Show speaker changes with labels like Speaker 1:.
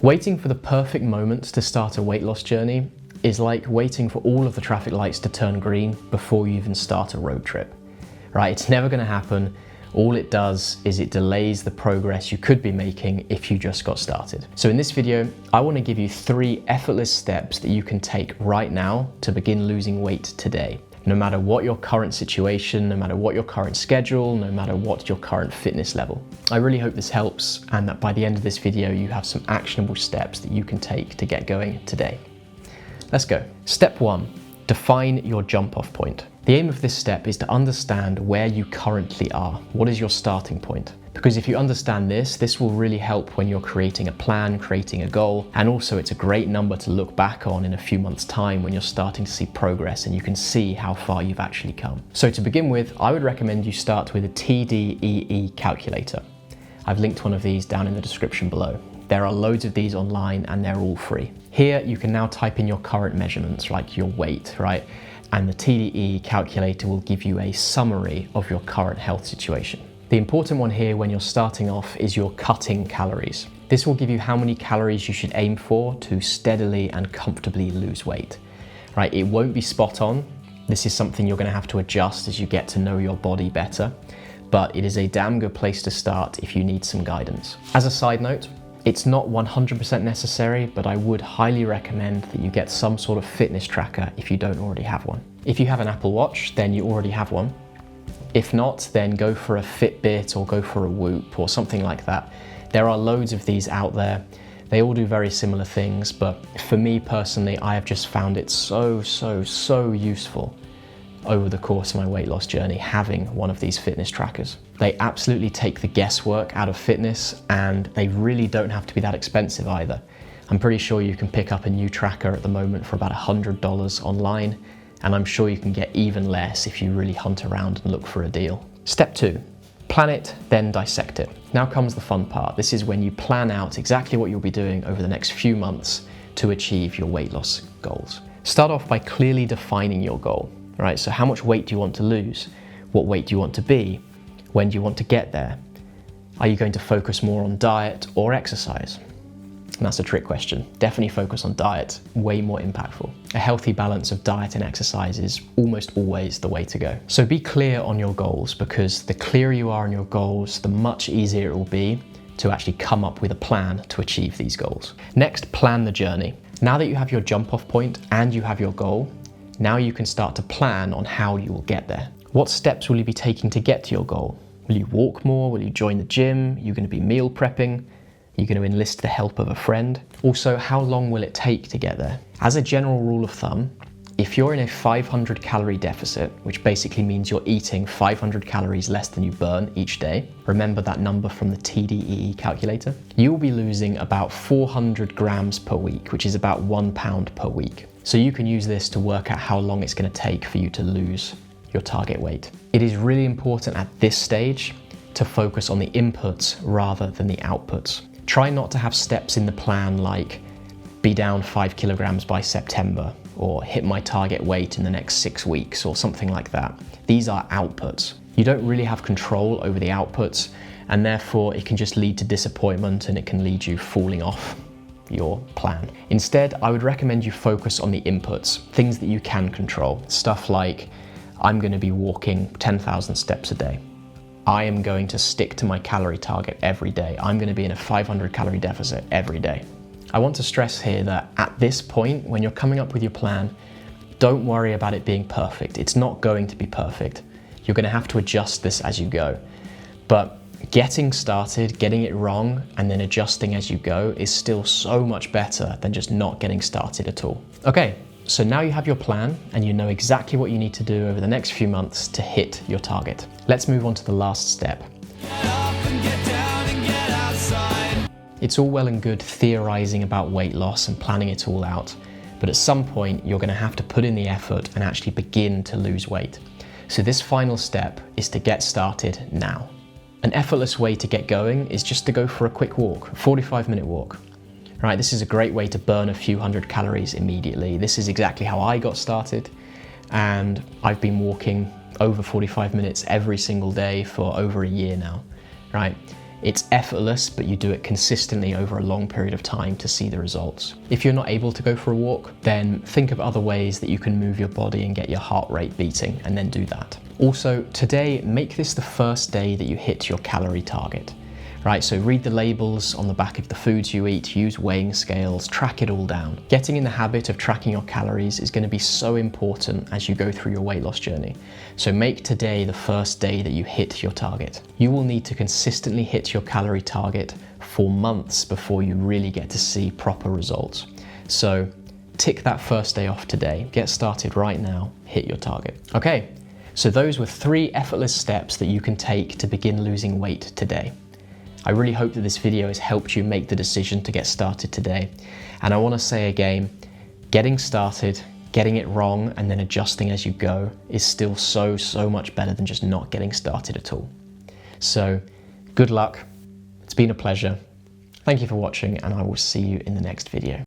Speaker 1: Waiting for the perfect moment to start a weight loss journey is like waiting for all of the traffic lights to turn green before you even start a road trip, right? It's never gonna happen. All it does is it delays the progress you could be making if you just got started. So in this video, I want to give you 3 effortless steps that you can take right now to begin losing weight today. No matter what your current situation, no matter what your current schedule, no matter what your current fitness level. I really hope this helps and that by the end of this video, you have some actionable steps that you can take to get going today. Let's go. Step 1, define your jump off point. The aim of this step is to understand where you currently are. What is your starting point? Because if you understand this will really help when you're creating a plan, creating a goal, and also it's a great number to look back on in a few months' time when you're starting to see progress and you can see how far you've actually come. So to begin with, I would recommend you start with a TDEE calculator. I've linked one of these down in the description below. There are loads of these online and they're all free. Here you can now type in your current measurements, like your weight, right? And the TDEE calculator will give you a summary of your current health situation. The important one here when you're starting off is your cutting calories. This will give you how many calories you should aim for to steadily and comfortably lose weight, right? It won't be spot on. This is something you're gonna have to adjust as you get to know your body better, but it is a damn good place to start if you need some guidance. As a side note, it's not 100% necessary, but I would highly recommend that you get some sort of fitness tracker if you don't already have one. If you have an Apple Watch, then you already have one. If not, then go for a Fitbit or go for a Whoop or something like that. There are loads of these out there. They all do very similar things, but for me personally, I have just found it so useful over the course of my weight loss journey, having one of these fitness trackers. They absolutely take the guesswork out of fitness and they really don't have to be that expensive either. I'm pretty sure you can pick up a new tracker at the moment for about $100 online, and I'm sure you can get even less if you really hunt around and look for a deal. Step 2, plan it, then dissect it. Now comes the fun part. This is when you plan out exactly what you'll be doing over the next few months to achieve your weight loss goals. Start off by clearly defining your goal. Right, so how much weight do you want to lose? What weight do you want to be? When do you want to get there? Are you going to focus more on diet or exercise? And that's a trick question. Definitely focus on diet, way more impactful. A healthy balance of diet and exercise is almost always the way to go. So be clear on your goals, because the clearer you are on your goals, the much easier it will be to actually come up with a plan to achieve these goals. Next, plan the journey. Now that you have your jump off point and you have your goal, now you can start to plan on how you will get there. What steps will you be taking to get to your goal? Will you walk more? Will you join the gym? Are you going to be meal prepping? Are you going to enlist the help of a friend? Also, how long will it take to get there? As a general rule of thumb, if you're in a 500 calorie deficit, which basically means you're eating 500 calories less than you burn each day, remember that number from the TDEE calculator, you will be losing about 400 grams per week, which is about 1 pound per week. So you can use this to work out how long it's going to take for you to lose your target weight. It is really important at this stage to focus on the inputs rather than the outputs. Try not to have steps in the plan like be down 5 kilograms by September or hit my target weight in the next 6 weeks or something like that. These are outputs. You don't really have control over the outputs, and therefore it can just lead to disappointment and it can lead you falling off your plan. Instead, I would recommend you focus on the inputs, things that you can control. Stuff like, I'm going to be walking 10,000 steps a day. I am going to stick to my calorie target every day. I'm going to be in a 500 calorie deficit every day. I want to stress here that at this point, when you're coming up with your plan, don't worry about it being perfect. It's not going to be perfect. You're going to have to adjust this as you go. But getting started, getting it wrong, and then adjusting as you go is still so much better than just not getting started at all. Okay, so now you have your plan and you know exactly what you need to do over the next few months to hit your target. Let's move on to the last step. It's all well and good theorizing about weight loss and planning it all out, but at some point you're going to have to put in the effort and actually begin to lose weight. So this final step is to get started now. An effortless way to get going is just to go for a quick walk, a 45-minute walk. Right, this is a great way to burn a few hundred calories immediately. This is exactly how I got started, and I've been walking over 45 minutes every single day for over a year now. Right, It's effortless, but you do it consistently over a long period of time to see the results. If you're not able to go for a walk, then think of other ways that you can move your body and get your heart rate beating, and then do that. Also, today, make this the first day that you hit your calorie target. Right, so read the labels on the back of the foods you eat, use weighing scales, track it all down. Getting in the habit of tracking your calories is going to be so important as you go through your weight loss journey. So make today the first day that you hit your target. You will need to consistently hit your calorie target for months before you really get to see proper results. So tick that first day off today, get started right now, hit your target. Okay, so those were 3 effortless steps that you can take to begin losing weight today. I really hope that this video has helped you make the decision to get started today. And I want to say again, getting started, getting it wrong, and then adjusting as you go is still so much better than just not getting started at all. So good luck. It's been a pleasure. Thank you for watching, and I will see you in the next video.